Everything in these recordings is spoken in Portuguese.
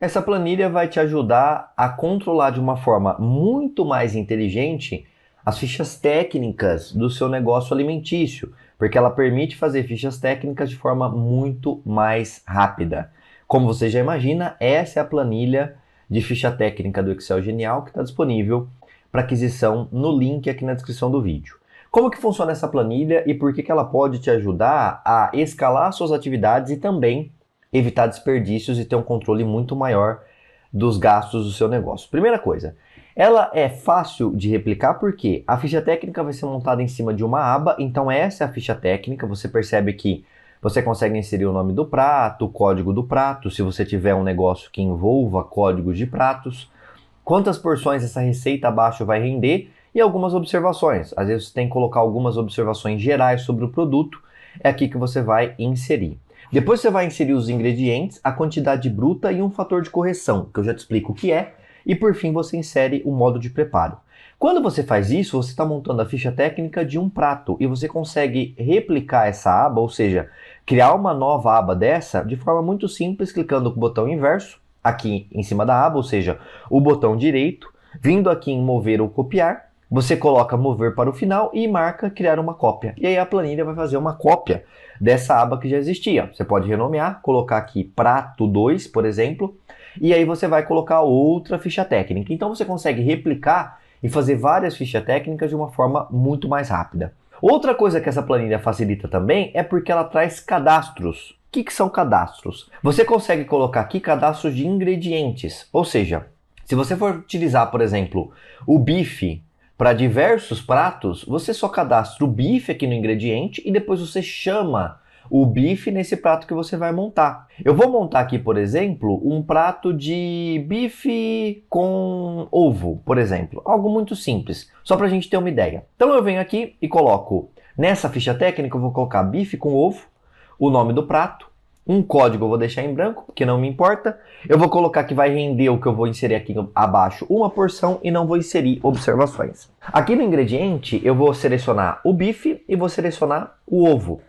Essa planilha vai te ajudar a controlar de uma forma muito mais inteligente as fichas técnicas do seu negócio alimentício, porque ela permite fazer fichas técnicas de forma muito mais rápida. Como você já imagina, essa é a planilha de ficha técnica do Excel Genial que está disponível para aquisição no link aqui na descrição do vídeo. Como que funciona essa planilha e por que ela pode te ajudar a escalar suas atividades e também evitar desperdícios e ter um controle muito maior dos gastos do seu negócio. Primeira coisa, ela é fácil de replicar porque a ficha técnica vai ser montada em cima de uma aba, então essa é a ficha técnica, você percebe que você consegue inserir o nome do prato, o código do prato, se você tiver um negócio que envolva códigos de pratos, quantas porções essa receita abaixo vai render e algumas observações. Às vezes você tem que colocar algumas observações gerais sobre o produto, é aqui que você vai inserir. Depois você vai inserir os ingredientes, a quantidade bruta e um fator de correção, que eu já te explico o que é, e por fim você insere o modo de preparo. Quando você faz isso, você está montando a ficha técnica de um prato e você consegue replicar essa aba, ou seja, criar uma nova aba dessa de forma muito simples, clicando com o botão inverso, aqui em cima da aba, ou seja, o botão direito, vindo aqui em mover ou copiar, você coloca mover para o final e marca criar uma cópia. E aí a planilha vai fazer uma cópia dessa aba que já existia. Você pode renomear, colocar aqui prato 2, por exemplo, e aí você vai colocar outra ficha técnica. Então você consegue replicar e fazer várias fichas técnicas de uma forma muito mais rápida. Outra coisa que essa planilha facilita também é porque ela traz cadastros. O que são cadastros? Você consegue colocar aqui cadastros de ingredientes, ou seja, se você for utilizar, por exemplo, o bife para diversos pratos, você só cadastra o bife aqui no ingrediente e depois você chama o bife nesse prato que você vai montar. Eu vou montar aqui, por exemplo, um prato de bife com ovo, por exemplo. Algo muito simples, só para a gente ter uma ideia. Então eu venho aqui e coloco, nessa ficha técnica, eu vou colocar bife com ovo, o nome do prato, um código eu vou deixar em branco, porque não me importa. Eu vou colocar que vai render o que eu vou inserir aqui abaixo, uma porção, e não vou inserir observações. Aqui no ingrediente, eu vou selecionar o bife e vou selecionar o ovo.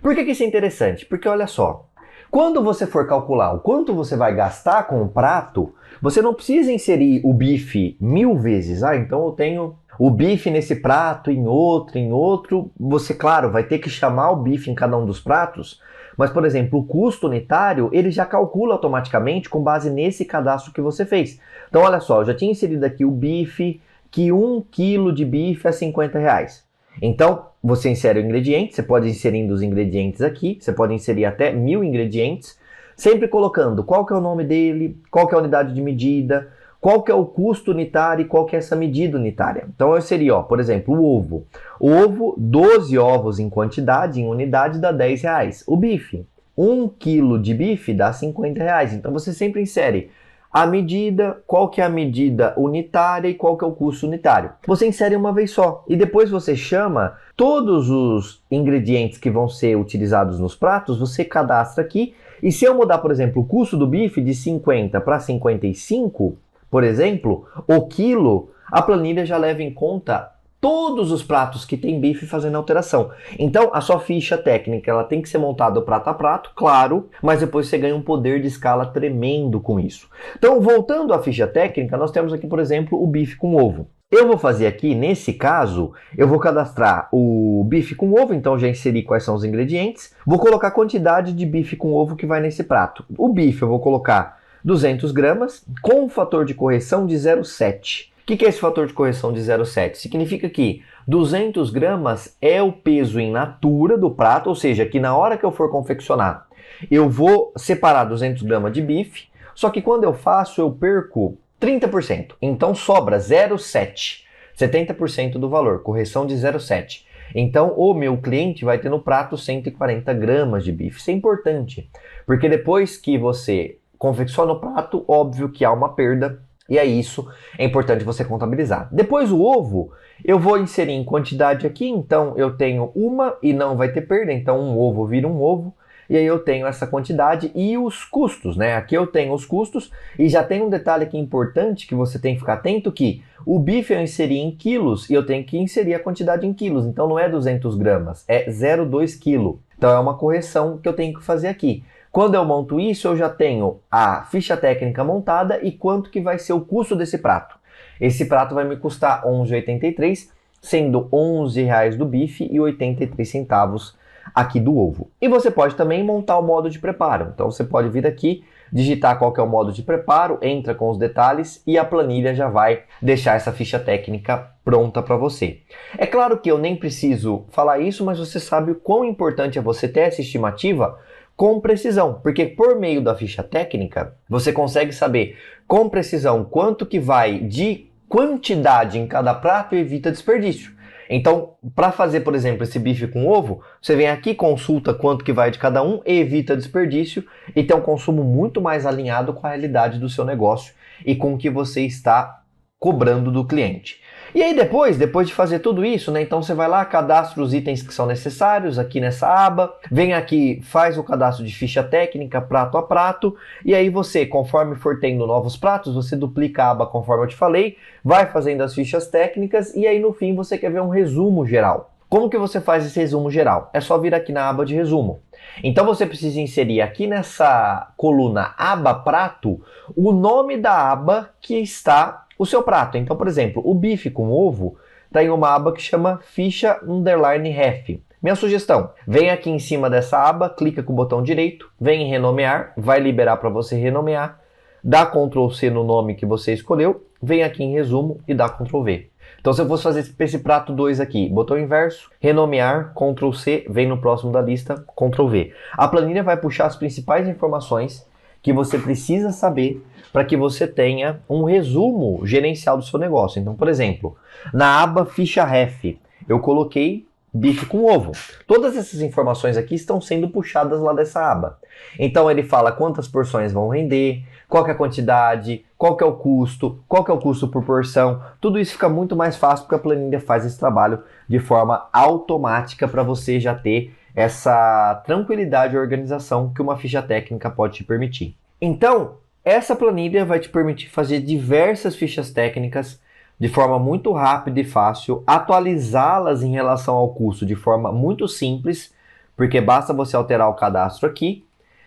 Por que isso é interessante? Porque olha só, quando você for calcular o quanto você vai gastar com o prato, você não precisa inserir o bife 1000 vezes. Então eu tenho o bife nesse prato, em outro. Você, claro, vai ter que chamar o bife em cada um dos pratos, mas, por exemplo, o custo unitário, ele já calcula automaticamente com base nesse cadastro que você fez. Então, olha só, eu já tinha inserido aqui o bife, que 1 quilo de bife é R$50. Então, você insere o ingrediente, você pode ir inserindo os ingredientes aqui, você pode inserir até 1000 ingredientes, sempre colocando qual que é o nome dele, qual que é a unidade de medida, qual que é o custo unitário e qual que é essa medida unitária. Então eu inseri, por exemplo, o ovo. O ovo, 12 ovos em quantidade, em unidade, dá R$10. O bife, 1 quilo de bife dá R$50. Então você sempre insere a medida, qual que é a medida unitária e qual que é o custo unitário. Você insere uma vez só e depois você chama todos os ingredientes que vão ser utilizados nos pratos, você cadastra aqui. E se eu mudar, por exemplo, o custo do bife de 50 para 55, por exemplo, o quilo, a planilha já leva em conta todos os pratos que tem bife fazendo alteração. Então, a sua ficha técnica ela tem que ser montada prato a prato, claro, mas depois você ganha um poder de escala tremendo com isso. Então, voltando à ficha técnica, nós temos aqui, por exemplo, o bife com ovo. Eu vou fazer aqui, nesse caso, eu vou cadastrar o bife com ovo, então já inseri quais são os ingredientes. Vou colocar a quantidade de bife com ovo que vai nesse prato. O bife eu vou colocar 200 gramas com um fator de correção de 0,7. O que é esse fator de correção de 0,7? Significa que 200 gramas é o peso in natura do prato, ou seja, que na hora que eu for confeccionar, eu vou separar 200 gramas de bife, só que quando eu faço, eu perco 30%. Então sobra 0,7, 70% do valor, correção de 0,7. Então o meu cliente vai ter no prato 140 gramas de bife. Isso é importante, porque depois que você confecciona o prato, óbvio que há uma perda, e é isso, é importante você contabilizar. Depois o ovo, eu vou inserir em quantidade aqui, então eu tenho uma e não vai ter perda, então um ovo vira um ovo, e aí eu tenho essa quantidade e os custos, né? Aqui eu tenho os custos, e já tem um detalhe aqui importante que você tem que ficar atento, que o bife eu inseri em quilos, e eu tenho que inserir a quantidade em quilos, então não é 200 gramas, é 0,2 quilo. Então é uma correção que eu tenho que fazer aqui. Quando eu monto isso, eu já tenho a ficha técnica montada e quanto que vai ser o custo desse prato. Esse prato vai me custar R$ 11,83, sendo R$ 11 do bife e 83 centavos aqui do ovo. E você pode também montar o modo de preparo. Então você pode vir aqui, digitar qual que é o modo de preparo, entra com os detalhes e a planilha já vai deixar essa ficha técnica pronta para você. É claro que eu nem preciso falar isso, mas você sabe o quão importante é você ter essa estimativa com precisão, porque por meio da ficha técnica, você consegue saber com precisão quanto que vai de quantidade em cada prato e evita desperdício. Então, para fazer, por exemplo, esse bife com ovo, você vem aqui, consulta quanto que vai de cada um, evita desperdício e tem um consumo muito mais alinhado com a realidade do seu negócio e com o que você está cobrando do cliente. E aí depois de fazer tudo isso, né, então você vai lá, cadastra os itens que são necessários aqui nessa aba, vem aqui, faz o cadastro de ficha técnica prato a prato, e aí você, conforme for tendo novos pratos, você duplica a aba conforme eu te falei, vai fazendo as fichas técnicas e aí no fim você quer ver um resumo geral. Como que você faz esse resumo geral? É só vir aqui na aba de resumo. Então você precisa inserir aqui nessa coluna aba prato o nome da aba que está o seu prato. Então, por exemplo, o bife com ovo está em uma aba que chama ficha underline ref. Minha sugestão, vem aqui em cima dessa aba, clica com o botão direito, vem em renomear, vai liberar para você renomear, dá Ctrl C no nome que você escolheu, vem aqui em resumo e dá Ctrl V. Então, se eu fosse fazer esse prato 2 aqui, botão inverso, renomear, Ctrl C, vem no próximo da lista, Ctrl V. A planilha vai puxar as principais informações que você precisa saber para que você tenha um resumo gerencial do seu negócio. Então, por exemplo, na aba ficha ref, eu coloquei bife com ovo. Todas essas informações aqui estão sendo puxadas lá dessa aba. Então ele fala quantas porções vão render, qual que é a quantidade, qual que é o custo por porção. Tudo isso fica muito mais fácil porque a planilha faz esse trabalho de forma automática para você já ter essa tranquilidade e organização que uma ficha técnica pode te permitir. Então, essa planilha vai te permitir fazer diversas fichas técnicas de forma muito rápida e fácil, atualizá-las em relação ao custo de forma muito simples, porque basta você alterar o cadastro aqui,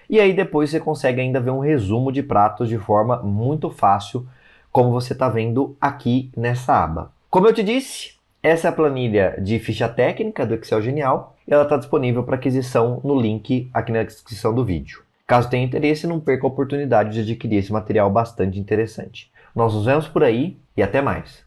e aí depois você consegue ainda ver um resumo de pratos de forma muito fácil, como você está vendo aqui nessa aba. Como eu te disse, essa é a planilha de ficha técnica do Excel Genial, e ela está disponível para aquisição no link aqui na descrição do vídeo. Caso tenha interesse, não perca a oportunidade de adquirir esse material bastante interessante. Nós nos vemos por aí e até mais!